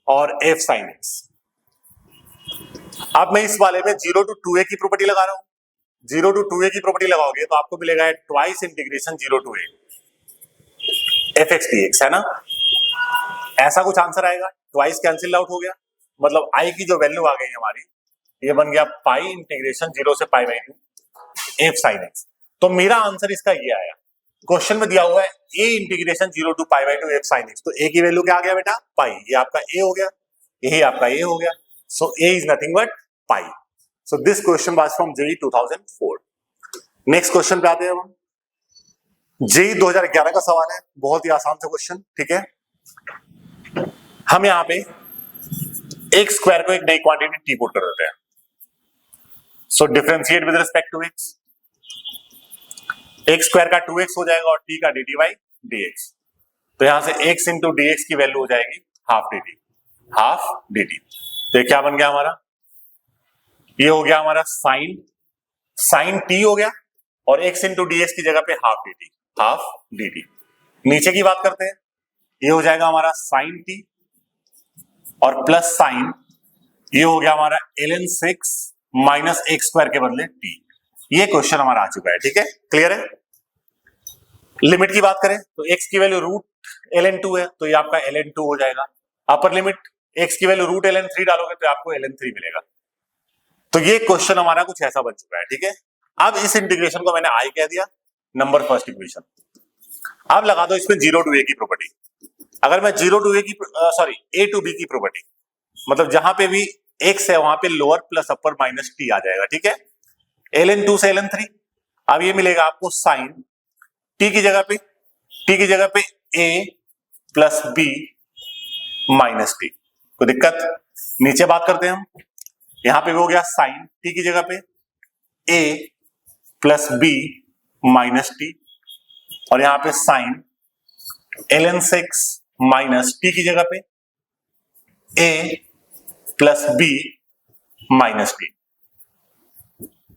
और f साइन x। अब मैं इस वाले में 0 टू 2a की प्रॉपर्टी लगा रहा हूं। 0 टू 2a की प्रॉपर्टी लगाओगे तो आपको मिलेगा twice integration 0 to a fx dx, है ना। ऐसा कुछ आंसर आएगा, ट्वाइस कैंसिल आउट हो गया, मतलब i की जो वैल्यू आ गई हमारी, ये बन गया पाई इंटीग्रेशन 0 से pi by 2 f sine x. तो मेरा आंसर इसका ये आया। क्वेश्चन में दिया हुआ है a integration 0 to pi by 2 f sine x, तो a की वैल्यू क्या आ गया बेटा, पाई। ये आपका a हो गया, यही आपका a हो गया। So a is nothing but pi. So this question was from JEE 2004। Next question पे आते हैं हम। जेई 2011 का सवाल है, बहुत ही आसान सा क्वेश्चन, ठीक है। हम यहाँ पे एक्स स्क्वायर को एक नई क्वांटिटी टी पुट कर देते हैं। So differentiate with respect to x, x square का 2x हो जाएगा और टी का dt बाई dx। तो यहां से x इंटू dx की वैल्यू हो जाएगी हाफ dt, हाफ dt। तो ये क्या बन गया हमारा, ये हो गया हमारा साइन t हो गया और x इंटू dx की जगह पे हाफ dt, हाफ dt। नीचे की बात करते हैं, ये हो जाएगा हमारा साइन t और प्लस साइन, ये हो गया हमारा ln 6 माइनस एक्स स्क्वायर के बदले t। ये क्वेश्चन हमारा आ चुका है, ठीक है, क्लियर है। लिमिट की बात करें तो x की वैल्यू रूट ln2 है, तो ये आपका ln2 हो जाएगा। अपर लिमिट x की वैल्यू रूट ln3 डालोगे तो आपको ln3 मिलेगा। तो ये क्वेश्चन हमारा कुछ ऐसा बन चुका है, ठीक है। अब इस इंटीग्रेशन को मैंने i कह दिया, नंबर फर्स्ट इक्वेशन। अब लगा दो इसमें 0 टू a की प्रॉपर्टी। अगर मैं 0 टू a की a टू b की प्रॉपर्टी, मतलब जहां पे भी x है वहां पे लोअर प्लस अपर माइनस t आ जाएगा, ठीक है। ln2 से ln3, अब ये मिलेगा आपको साइन t की जगह पे a plus b minus t। कोई दिक्कत? नीचे बात करते हैं हम, यहां पे हो गया साइन t की जगह पे a plus b minus t और यहां पे साइन ln 6 माइनस t की जगह पे a plus b minus t।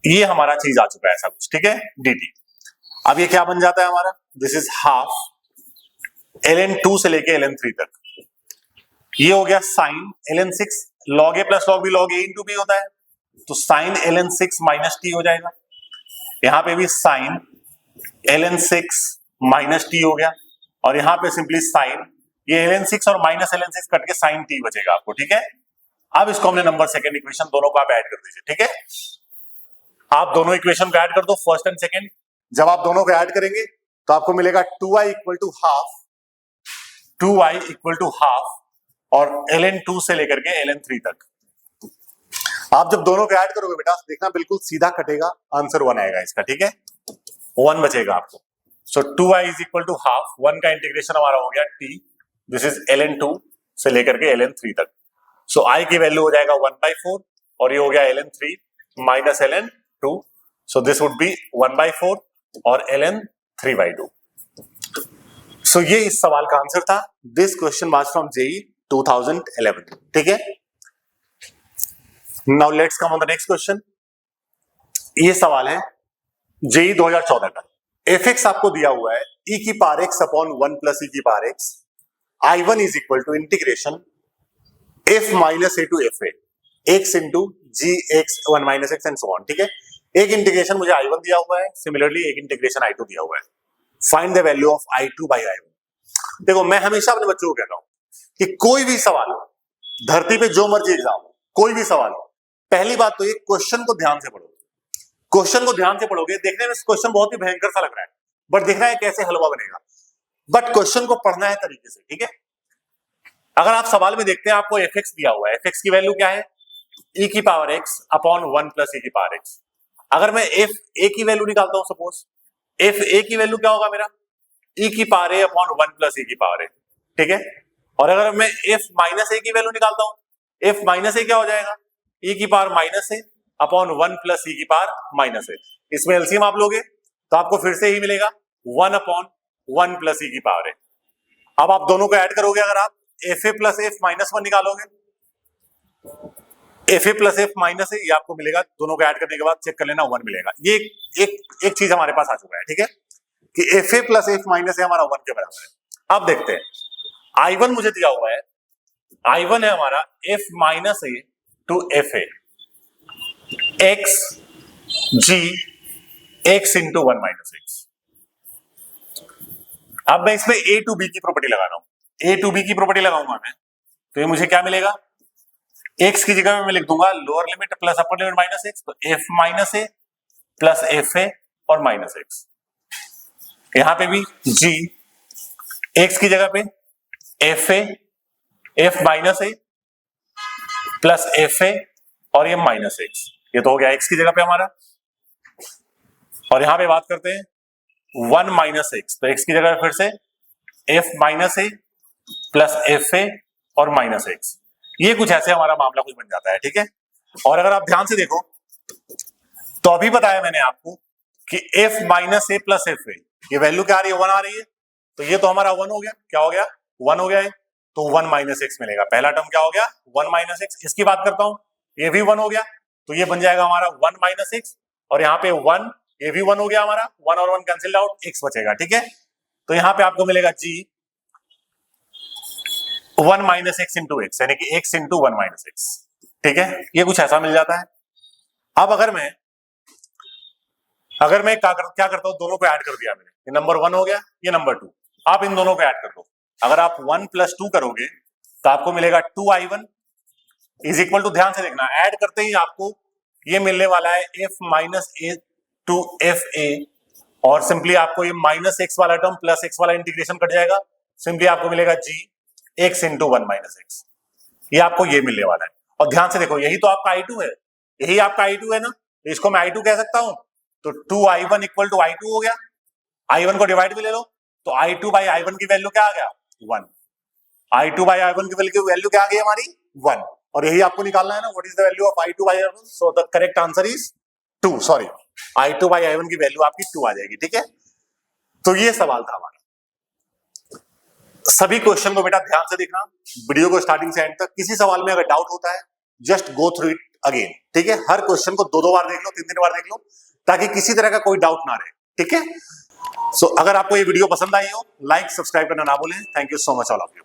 ये हमारा चीज आ चुका है ऐसा कुछ, ठीक है, dt। अब ये क्या बन जाता है हमारा, दिस इज हाफ ln2 से लेके ln3 तक। ये हो गया sine ln 6, log a plus log b log a into b होता है, तो साइन ln 6 माइनस t हो जाएगा। यहां पे भी साइन ln 6 माइनस t हो गया और यहां पे सिंपली साइन, ये ln 6 और माइनस ln 6 कट के साइन t बचेगा आपको, ठीक है। अब इसको हमने नंबर सेकंड इक्वेशन, दोनों को आप ऐड कर दीजिए, ठीक है। आप दोनों इक्वेशन को ऐड कर दो, फर्स्ट एंड सेकंड। जब आप दोनों को ऐड करेंगे तो आपको मिलेगा 2i इक्वल टू हाफ और ln2 से लेकर के ln3 तक। आप जब दोनों को ऐड करोगे बेटा देखना बिल्कुल सीधा कटेगा, आंसर 1 आएगा इसका, ठीक है, 1 बचेगा आपको। So 2i is equal to half, 1 का इंटीग्रेशन हमारा हो गया t, दिस इज ln2 से लेकर के ln3 तक। सो i की वैल्यू हो जाएगा 1/4 और ये हो गया ln3 minus ln2, so this would B 1/4 और ln3/2। सो ये इस सवाल का आंसर था। This question was from JEE 2011, ठीक है। Now let's come on the next question. ये सवाल है जेई 2014 का। fx आपको दिया हुआ है e की power x upon 1 plus e की power x, I1 is equal to integration f minus a to fa x into g x 1 minus x and so on, ठीक है। एक इंटीग्रेशन मुझे I1 दिया हुआ है, सिमिलरली एक इंटीग्रेशन I2 दिया हुआ है। Find the value of I2 by I1। देखो मैं हमेशा अपने बच्चों को कहता हूं कि कोई भी सवाल हो, धरती पे जो मर्जी एग्जाम हो, कोई भी सवाल हो, पहली बात तो ये क्वेश्चन को ध्यान से पढ़ो। क्वेश्चन को ध्यान से पढ़ोगे, देखने में क्वेश्चन बहुत ही भयंकर सा लग रहा है, बट देखना है कैसे हलवा बनेगा, बट क्वेश्चन को पढ़ना है तरीके से, ठीक है। अगर आप सवाल में देखते हैं आपको fx दिया हुआ है, fx की वैल्यू क्या है, e की power x upon 1 plus e की पावर x। अगर मैं f a की वैल्यू निकालता हूं, सपोज f a की वैल्यू क्या होगा मेरा, e की power a upon 1 plus e की पावर a, ठीक है। और अगर मैं f माइनस a की वैल्यू निकालता हूं, f माइनस a क्या हो जाएगा, e की power minus a upon 1 plus e की पावर माइनस a। इसमें एलसीएम आप लोगे तो आपको फिर से ही मिलेगा 1 अपॉन 1 प्लस e की पावर a। अब आप दोनों को ऐड करोगे, अगर आप fa प्लस f माइनस 1 निकालोगे, fa plus f minus a, ये आपको मिलेगा, दोनों को ऐड करने के बाद चेक कर लेना 1 मिलेगा। ये एक चीज हमारे पास आ चुका है, ठीक है, कि fa plus f minus a हमारा 1 के बराबर है। अब देखते हैं I1 मुझे दिया हुआ है, I1 है हमारा f minus a to fa x g x into 1 minus x। अब मैं इसमें a टू b की प्रॉपर्टी लगा रहा हूं, a टू b की प्रॉपर्टी लगाऊंगा मैं, तो ये मुझे क्या मिलेगा, x की जगह में मैं लिख दूंगा lower limit plus upper limit minus x, तो f minus a plus fa और माइनस x। यहां पे भी g, x की जगह पे fa f minus a plus fa और ये माइनस x, ये तो हो गया x की जगह पे हमारा। और यहां पे बात करते हैं 1 माइनस x, तो x की जगह फिर से f minus a plus fa और माइनस x। ये कुछ ऐसे हमारा मामला कुछ बन जाता है, ठीक है। और अगर आप ध्यान से देखो तो अभी बताया मैंने आपको कि f minus a plus fa, ये वैल्यू क्या आ रही है, 1 आ रही है, तो ये तो हमारा 1 हो गया, क्या हो गया, 1 हो गया है, तो 1 माइनस x मिलेगा। पहला टर्म क्या हो गया, 1 माइनस x। इसकी बात करता हूं, ये भी 1 हो गया, तो ये बन जाएगा हमारा 1 माइनस x, और यहाँ पे 1, ये भी 1 हो गया हमारा, 1 और 1 कैंसिल आउट, x बचेगा, ठीक है। तो यहाँ पे आपको मिलेगा g 1 minus x into x, यानी कि x इंटू 1 माइनस x, ठीक है। ये कुछ ऐसा मिल जाता है। अब अगर मैं क्या करता हूं, दोनों को ऐड कर दिया मैंने, ये नंबर 1 हो गया, ये नंबर 2, आप इन दोनों को ऐड कर दो। अगर आप 1 प्लस 2 करोगे तो आपको मिलेगा 2i1 इज इक्वल टू, ध्यान से देखना, ऐड करते ही आपको ये मिलने वाला है f minus a to fa, और सिंपली आपको ये माइनस x वाला टर्म प्लस x वाला इंटीग्रेशन कट जाएगा, सिंपली आपको मिलेगा g x into 1 minus x। ये आपको ये मिलने वाला है। और ध्यान से देखो, यही तो आपका I2 है, यही आपका I2 है ना, तो इसको मैं I2 कह सकता हूं, तो 2i1 इक्वल टू I2 हो गया। I1 को डिवाइड भी ले लो, तो I2 बाई I1 की वैल्यू क्या आ गया, 1। I2 बाई I1 की वैल्यू क्या आ गई हमारी, 1। और यही आपको निकालना है ना, what is the value of I2 by I1, so the correct answer is 2, sorry, I2 by I1 की वैल्यू आपकी 2 आ जाएगी, ठीक है। तो ये सवाल था हमारा। सभी क्वेश्चन को बेटा ध्यान से देखना, वीडियो को स्टार्टिंग से एंड तक। किसी सवाल में अगर डाउट होता है, just go through it again, ठीक है। हर क्वेश्चन को 2-2 बार देख लो, 3-3 बार देख लो, ताकि किसी तरह का कोई डाउट ना रहे, ठीक है। सो अगर आपको ये वीडियो पसंद आई हो, लाइक सब्सक्राइब करना ना भूलें। Thank you so much all of you.